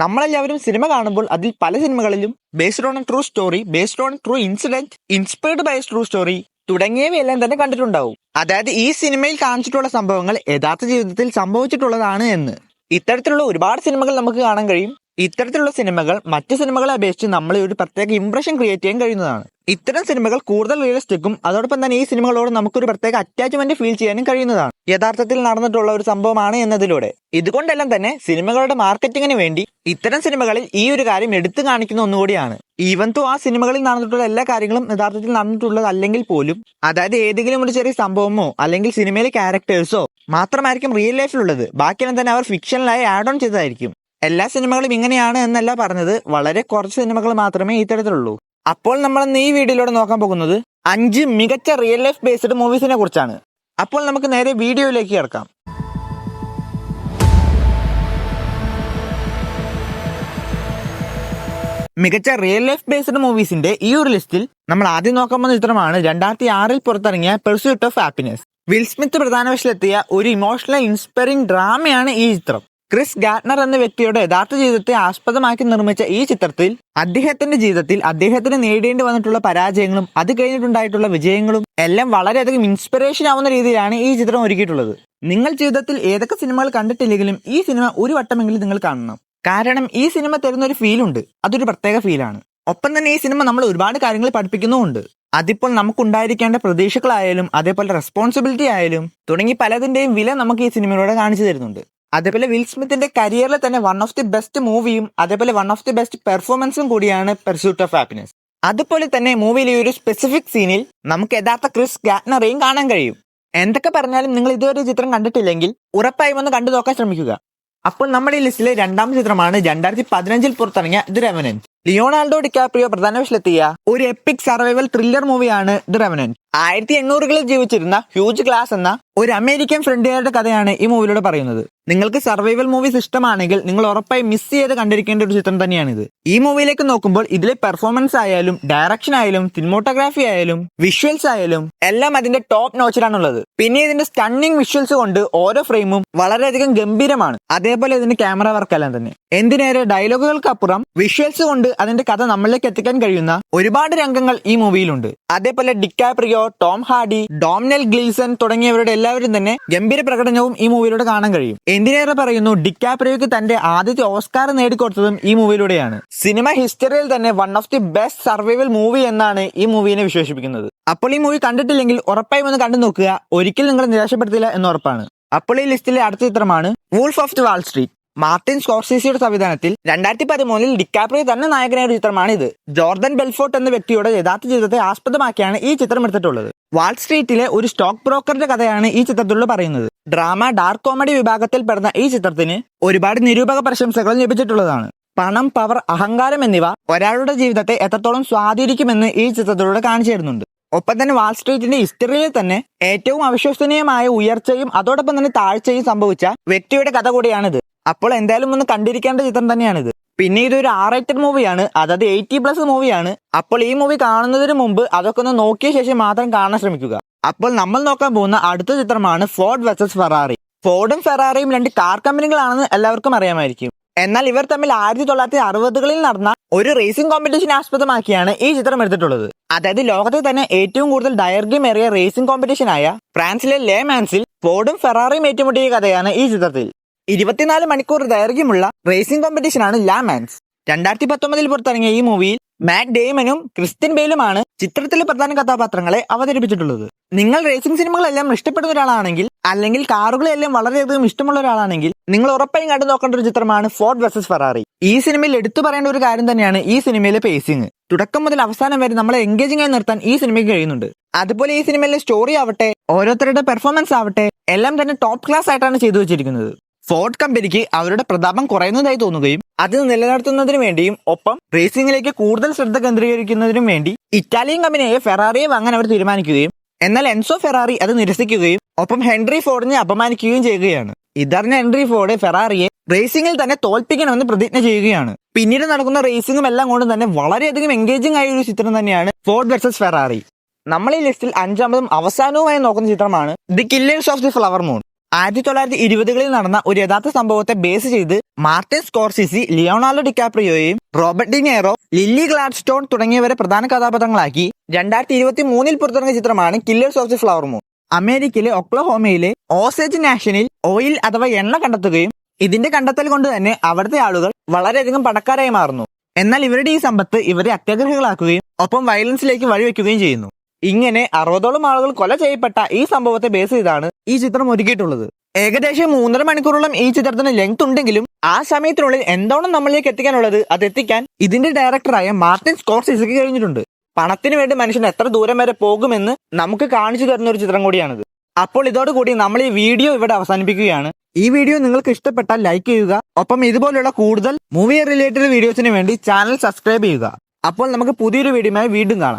നമ്മളെല്ലാവരും സിനിമ കാണുമ്പോൾ അതിൽ പല സിനിമകളിലും based on a true story, based on true incident, inspired by true story തുടങ്ങിയവയെല്ലാം തന്നെ കണ്ടിട്ടുണ്ടാവും. അതായത് ഈ സിനിമയിൽ കാണിച്ചിട്ടുള്ള സംഭവങ്ങൾ യഥാർത്ഥ ജീവിതത്തിൽ സംഭവിച്ചിട്ടുള്ളതാണ് എന്ന്. ഇത്തരത്തിലുള്ള ഒരുപാട് സിനിമകൾ നമുക്ക് കാണാൻ കഴിയും. ഇത്തരത്തിലുള്ള സിനിമകൾ മറ്റു സിനിമകളെ അപേക്ഷിച്ച് നമ്മളെ ഒരു പ്രത്യേക ഇംപ്രഷൻ ക്രിയേറ്റ് ചെയ്യാൻ കഴിയുന്നതാണ്. ഇത്തരം സിനിമകൾ കൂടുതൽ റിയലിസ്റ്റിക്കും അതോടൊപ്പം തന്നെ ഈ സിനിമകളോട് നമുക്കൊരു പ്രത്യേക അറ്റാച്ച്മെന്റ് ഫീൽ ചെയ്യാനും കഴിയുന്നതാണ്, യഥാർത്ഥത്തിൽ നടന്നിട്ടുള്ള ഒരു സംഭവമാണ് എന്നതിലൂടെ. ഇതുകൊണ്ടെല്ലാം തന്നെ സിനിമകളുടെ മാർക്കറ്റിങ്ങിന് വേണ്ടി ഇത്തരം സിനിമകളിൽ ഈ ഒരു കാര്യം എടുത്തു കാണിക്കുന്ന ഒന്നുകൂടിയാണ്. ഈവൻ തോ ആ സിനിമകളിൽ നടന്നിട്ടുള്ള എല്ലാ കാര്യങ്ങളും യഥാർത്ഥത്തിൽ നടന്നിട്ടുള്ളത് അല്ലെങ്കിൽ പോലും, അതായത് ഏതെങ്കിലും ഒരു ചെറിയ സംഭവമോ അല്ലെങ്കിൽ സിനിമയിലെ ക്യാരക്ടേഴ്സോ മാത്രമായിരിക്കും റിയൽ ലൈഫിലുള്ളത്. ബാക്കിയെല്ലാം തന്നെ അവർ ഫിക്ഷനിലായി ആഡ് ഓൺ ചെയ്തതായിരിക്കും. എല്ലാ സിനിമകളും ഇങ്ങനെയാണ് എന്നല്ല പറഞ്ഞത്, വളരെ കുറച്ച് സിനിമകൾ മാത്രമേ ഇത്തരത്തിലുള്ളൂ. അപ്പോൾ നമ്മൾ ഇന്ന് ഈ വീഡിയോയിലൂടെ നോക്കാൻ പോകുന്നത് 5 മികച്ച റിയൽ ലൈഫ് ബേസ്ഡ് മൂവീസിനെ കുറിച്ചാണ്. അപ്പോൾ നമുക്ക് നേരെ വീഡിയോയിലേക്ക് കിടക്കാം. മികച്ച റിയൽ ലൈഫ് ബേസ്ഡ് മൂവീസിന്റെ ഈ ഒരു ലിസ്റ്റിൽ നമ്മൾ ആദ്യം നോക്കാൻ പോകുന്ന ചിത്രമാണ് 2006 പുറത്തിറങ്ങിയ pursuit of happiness. Will Smith പ്രധാന വേഷത്തിലെത്തിയ ഒരു ഇമോഷണൽ ഇൻസ്പയറിംഗ് ഡ്രാമയാണ് ഈ ചിത്രം. ക്രിസ് ഗാർട്ട്നർ എന്ന വ്യക്തിയുടെ യഥാർത്ഥ ജീവിതത്തെ ആസ്പദമാക്കി നിർമ്മിച്ച ഈ ചിത്രത്തിൽ അദ്ദേഹത്തിന്റെ ജീവിതത്തിൽ അദ്ദേഹത്തിന് നേടേണ്ടി വന്നിട്ടുള്ള പരാജയങ്ങളും അത് കഴിഞ്ഞിട്ടുണ്ടായിട്ടുള്ള വിജയങ്ങളും എല്ലാം വളരെയധികം ഇൻസ്പിറേഷൻ ആവുന്ന രീതിയിലാണ് ഈ ചിത്രം ഒരുക്കിയിട്ടുള്ളത്. നിങ്ങൾ ജീവിതത്തിൽ ഏതൊക്കെ സിനിമകൾ കണ്ടിട്ടില്ലെങ്കിലും ഈ സിനിമ ഒരു വട്ടമെങ്കിലും നിങ്ങൾ കാണണം. കാരണം ഈ സിനിമ തരുന്ന ഒരു ഫീലുണ്ട്, അതൊരു പ്രത്യേക ഫീലാണ്. ഒപ്പം തന്നെ ഈ സിനിമ നമ്മൾ ഒരുപാട് കാര്യങ്ങൾ പഠിപ്പിക്കുന്നുമുണ്ട്. അതിപ്പോൾ നമുക്കുണ്ടായിരിക്കേണ്ട പ്രതീക്ഷകളായാലും അതേപോലെ റെസ്പോൺസിബിലിറ്റി ആയാലും തുടങ്ങി പലതിന്റെയും വില നമുക്ക് ഈ സിനിമയിലൂടെ കാണിച്ചു തരുന്നുണ്ട്. അതേപോലെ വിൽ സ്മിത്തിന്റെ കരിയറിലെ തന്നെ വൺ ഓഫ് ദി ബെസ്റ്റ് മൂവിയും അതേപോലെ വൺ ഓഫ് ദി ബെസ്റ്റ് പെർഫോമൻസും കൂടിയാണ് പെർസ്യൂട്ട് ഓഫ് ഹാപ്പിനെസ്. അതുപോലെ തന്നെ മൂവിയിലെ ഒരു സ്പെസിഫിക് സീനിൽ നമുക്ക് യഥാർത്ഥ ക്രിസ് ഗാർട്ട്നറെയും കാണാൻ കഴിയും. എന്തൊക്കെ പറഞ്ഞാലും നിങ്ങൾ ഇതുവരെ ചിത്രം കണ്ടിട്ടില്ലെങ്കിൽ ഉറപ്പായും ഒന്ന് കണ്ടു നോക്കാൻ ശ്രമിക്കുക. അപ്പോൾ നമ്മുടെ ഈ ലിസ്റ്റിലെ രണ്ടാമത്തെ ചിത്രമാണ് 2015 പുറത്തിറങ്ങിയ ദി റെവനന്റ്. ലിയോണാർഡോ ഡിക്കാപ്രിയോ പ്രധാന വേഷത്തിലെത്തിയ ഒരു എപ്പിക് സർവൈവൽ ത്രില്ലർ മൂവിയാണ് ദി റെവനന്റ്. 1800കളിൽ ജീവിച്ചിരുന്ന ഹ്യൂജ് ഗ്ലാസ് എന്ന ഒരു അമേരിക്കൻ ഫ്രണ്ടുകാരുടെ കഥയാണ് ഈ മൂവിയിലൂടെ പറയുന്നത്. നിങ്ങൾക്ക് സർവൈവൽ മൂവീസ് ഇഷ്ടമാണെങ്കിൽ നിങ്ങൾ ഉറപ്പായി മിസ് ചെയ്ത് കണ്ടിരിക്കേണ്ട ഒരു ചിത്രം തന്നെയാണിത്. ഈ മൂവിയിലേക്ക് നോക്കുമ്പോൾ ഇതിലെ പെർഫോമൻസ് ആയാലും ഡയറക്ഷൻ ആയാലും സിനിമോട്ടോഗ്രാഫി ആയാലും വിഷ്വൽസ് ആയാലും എല്ലാം അതിന്റെ ടോപ്പ് നോച്ചിലാണുള്ളത്. പിന്നെ ഇതിന്റെ സ്റ്റണ്ണിങ് വിഷ്വൽസ് കൊണ്ട് ഓരോ ഫ്രെയിമും വളരെയധികം ഗംഭീരമാണ്. അതേപോലെ ഇതിന്റെ ക്യാമറ വർക്കെല്ലാം തന്നെ എന്തിനേറെ ഡയലോഗുകൾക്കപ്പുറം വിഷ്വൽസ് കൊണ്ട് അതിന്റെ കഥ നമ്മളിലേക്ക് എത്തിക്കാൻ കഴിയുന്ന ഒരുപാട് രംഗങ്ങൾ ഈ മൂവിയിലുണ്ട്. അതേപോലെ ഡിക്കാപ്രിയോ, ടോം ഹാർഡി, ഡോമിനൽ ഗ്ലീസൺ തുടങ്ങിയവരുടെ എല്ലാവരും തന്നെ ഗംഭീര പ്രകടനവും ഈ മൂവിയിലൂടെ കാണാൻ കഴിയും. എന്തിനേറെ പറയുന്നു, ഡിക്കാപ്രിയോക്ക് തന്റെ ആദ്യത്തെ ഓസ്കാർ നേടിക്കൊടുത്തതും ഈ മൂവിയിലൂടെയാണ്. സിനിമ ഹിസ്റ്ററിയിൽ തന്നെ one of the best survival movie എന്നാണ് ഈ മൂവിനെ വിശേഷിപ്പിക്കുന്നത്. അപ്പോൾ ഈ മൂവി കണ്ടിട്ടില്ലെങ്കിൽ ഉറപ്പായും ഒന്ന് കണ്ടു നോക്കുക, ഒരിക്കലും നിങ്ങൾ നിരാശപ്പെടുത്തില്ല എന്ന് ഉറപ്പാണ്. അപ്പോൾ ഈ ലിസ്റ്റിലെ അടുത്ത ചിത്രമാണ് Wolf of the Wall Street. Martin സ്കോർസീസിയുടെ സംവിധാനത്തിൽ 2013 ഡിക്കാപ്രിയോ തന്നെ നായകനായ ഒരു ചിത്രമാണ് ഇത്. ജോർദൻ ബെൽഫോർട്ട് എന്ന വ്യക്തിയുടെ യഥാർത്ഥ ജീവിതത്തെ ആസ്പദമാക്കിയാണ് ഈ ചിത്രം എടുത്തിട്ടുള്ളത്. വാൾ സ്ട്രീറ്റിലെ ഒരു സ്റ്റോക്ക് ബ്രോക്കറുടെ കഥയാണ് ഈ ചിത്രത്തിലൂടെ പറയുന്നത്. ഡ്രാമ, ഡാർക്ക് കോമഡി വിഭാഗത്തിൽ പെടുന്ന ഈ ചിത്രത്തിന് ഒരുപാട് നിരൂപക പ്രശംസകൾ ലഭിച്ചിട്ടുള്ളതാണ്. പണം, പവർ, അഹങ്കാരം എന്നിവ ഒരാളുടെ ജീവിതത്തെ എത്രത്തോളം സ്വാധീനിക്കുമെന്ന് ഈ ചിത്രത്തിലൂടെ കാണിച്ചു തരുന്നുണ്ട്. ഒപ്പം തന്നെ വാൾ സ്ട്രീറ്റിന്റെ ഹിസ്റ്ററിയിൽ തന്നെ ഏറ്റവും അവിശ്വസനീയമായ ഉയർച്ചയും അതോടൊപ്പം തന്നെ താഴ്ചയും സംഭവിച്ച വ്യക്തിയുടെ കഥ കൂടിയാണിത്. അപ്പോൾ എന്തായാലും ഒന്ന് കണ്ടിരിക്കേണ്ട ചിത്രം തന്നെയാണിത്. പിന്നെ ഇതൊരു R-rated മൂവിയാണ്, അതായത് 80+ മൂവിയാണ്. അപ്പോൾ ഈ മൂവി കാണുന്നതിന് മുമ്പ് അതൊക്കെ ഒന്ന് നോക്കിയ ശേഷം മാത്രം കാണാൻ ശ്രമിക്കുക. അപ്പോൾ നമ്മൾ നോക്കാൻ പോകുന്ന അടുത്ത ചിത്രമാണ് ഫോർഡ് വേഴ്സസ് ഫെറാറി. ഫോർഡും ഫെറാറിയും രണ്ട് കാർ കമ്പനികളാണെന്ന് എല്ലാവർക്കും അറിയാമായിരിക്കും. എന്നാൽ ഇവർ തമ്മിൽ 1960കളിൽ നടന്ന ഒരു റേസിംഗ് കോമ്പറ്റീഷൻ ആസ്പദമാക്കിയാണ് ഈ ചിത്രം എടുത്തിട്ടുള്ളത്. അതായത് ലോകത്തെ തന്നെ ഏറ്റവും കൂടുതൽ ദൈർഘ്യമേറിയ റേസിംഗ് കോമ്പറ്റീഷനായ ഫ്രാൻസിലെ ലേ മാൻസിൽ ഫോർഡും ഫെറാറിയും ഏറ്റുമുട്ടിയ കഥയാണ് ഈ ചിത്രത്തിൽ. 24 മണിക്കൂർ ദൈർഘ്യമുള്ള റേസിംഗ് കോമ്പറ്റീഷനാണ് ലാ മാൻസ്. 2019 പുറത്തിറങ്ങിയ ഈ മൂവിയിൽ മാറ്റ് ഡേമനും ക്രിസ്ത്യൻ ബെയിലുമാണ് ചിത്രത്തിലെ പ്രധാന കഥാപാത്രങ്ങളെ അവതരിപ്പിച്ചിട്ടുള്ളത്. നിങ്ങൾ റേസിംഗ് സിനിമകളെല്ലാം ഇഷ്ടപ്പെടുന്ന ഒരാളാണെങ്കിൽ അല്ലെങ്കിൽ കാറുകളെല്ലാം വളരെയധികം ഇഷ്ടമുള്ള ഒരാളാണെങ്കിൽ നിങ്ങൾ ഉറപ്പായും കണ്ടു നോക്കേണ്ട ഒരു ചിത്രമാണ് ഫോർഡ് വേഴ്സസ് ഫെറാറി. ഈ സിനിമയിൽ എടുത്തു പറയേണ്ട ഒരു കാര്യം തന്നെയാണ് ഈ സിനിമയിലെ പേസിംഗ്. തുടക്കം മുതൽ അവസാനം വരെ നമ്മളെ എൻഗേജിംഗ് ആയി നിർത്താൻ ഈ സിനിമയ്ക്ക് കഴിയുന്നുണ്ട്. അതുപോലെ ഈ സിനിമയിലെ സ്റ്റോറി ആവട്ടെ ഓരോരുത്തരുടെ പെർഫോമൻസ് ആവട്ടെ എല്ലാം തന്നെ ടോപ്പ് ക്ലാസ് ആയിട്ടാണ് ചെയ്തു വെച്ചിരിക്കുന്നത്. ഫോർഡ് കമ്പനിക്ക് അവരുടെ പ്രതാപം കുറയുന്നതായി തോന്നുകയും അത് നിലനിർത്തുന്നതിനു വേണ്ടിയും ഒപ്പം റേസിംഗിലേക്ക് കൂടുതൽ ശ്രദ്ധ കേന്ദ്രീകരിക്കുന്നതിനും വേണ്ടി ഇറ്റാലിയൻ കമ്പനിയായ ഫെറാറിയെ വാങ്ങാൻ അവർ തീരുമാനിക്കുകയും എന്നാൽ എൻസോ ഫെറാറി അത് നിരസിക്കുകയും ഒപ്പം ഹെൻറി ഫോർഡിനെ അപമാനിക്കുകയും ചെയ്യുകയാണ്. ഇതറിഞ്ഞ ഹെൻറി ഫോർഡ് ഫെറാറിയെ റേസിംഗിൽ തന്നെ തോൽപ്പിക്കണമെന്ന് പ്രതിജ്ഞ ചെയ്യുകയാണ്. പിന്നീട് നടക്കുന്ന റേസിംഗും എല്ലാം കൊണ്ട് തന്നെ വളരെയധികം എൻഗേജിംഗ് ആയ ഒരു ചിത്രം തന്നെയാണ് ഫോർഡ് വേഴ്സസ് ഫെറാറി. നമ്മൾ ഈ ലിസ്റ്റിൽ 5ാമതും അവസാനവുമായി നോക്കുന്ന ചിത്രമാണ് the Killers of the Flower Moon. 1920കളിൽ നടന്ന ഒരു യഥാർത്ഥ സംഭവത്തെ ബേസ് ചെയ്ത് മാർട്ടിൻ സ്കോർസിസി, ലിയോണാർഡോ ഡിക്കാപ്രിയോയും റോബർട്ട് ഡിനേറോ, ലില്ലി ഗ്ലാഡ്സ്റ്റോൺ തുടങ്ങിയവരെ പ്രധാന കഥാപാത്രങ്ങളാക്കി 2023 പുറത്തിറങ്ങിയ ചിത്രമാണ് Killers of the Flower Moon. അമേരിക്കയിലെ ഒക്ലഹോമയിലെ ഓസേജ് നാഷനിൽ ഓയിൽ അഥവാ എണ്ണ കണ്ടെത്തുകയും ഇതിന്റെ കണ്ടെത്തൽ കൊണ്ട് തന്നെ അവിടുത്തെ ആളുകൾ വളരെയധികം പണക്കാരായി മാറുന്നു. എന്നാൽ ഇവരുടെ ഈ സമ്പത്ത് ഇവരെ അത്യാഗ്രഹികളാക്കുകയും ഒപ്പം വയലൻസിലേക്ക് വഴിവെക്കുകയും ചെയ്യുന്നു. ഇങ്ങനെ 60ഓളം ആളുകൾ കൊല ചെയ്യപ്പെട്ട ഈ സംഭവത്തെ ബേസ് ചെയ്താണ് ഈ ചിത്രം ഒരുക്കിയിട്ടുള്ളത്. ഏകദേശം 3.5 മണിക്കൂറോളം ഈ ചിത്രത്തിന് ലെങ്ത് ഉണ്ടെങ്കിലും ആ സമയത്തിനുള്ളിൽ എന്താണ് നമ്മളിലേക്ക് എത്തിക്കാനുള്ളത് അത് എത്തിക്കാൻ ഇതിന്റെ ഡയറക്ടറായ മാർട്ടിൻ സ്കോർസിസിക്ക് കഴിഞ്ഞിട്ടുണ്ട്. പണത്തിന് വേണ്ടി മനുഷ്യൻ എത്ര ദൂരം വരെ പോകുമെന്ന് നമുക്ക് കാണിച്ചു തരുന്ന ഒരു ചിത്രം കൂടിയാണിത്. അപ്പോൾ ഇതോടുകൂടി നമ്മൾ ഈ വീഡിയോ ഇവിടെ അവസാനിപ്പിക്കുകയാണ്. ഈ വീഡിയോ നിങ്ങൾക്ക് ഇഷ്ടപ്പെട്ടാൽ ലൈക്ക് ചെയ്യുക. ഒപ്പം ഇതുപോലുള്ള കൂടുതൽ മൂവി റിലേറ്റഡ് വീഡിയോസിന് വേണ്ടി ചാനൽ സബ്സ്ക്രൈബ് ചെയ്യുക. അപ്പോൾ നമുക്ക് പുതിയൊരു വീഡിയോയുമായി വീണ്ടും കാണാം.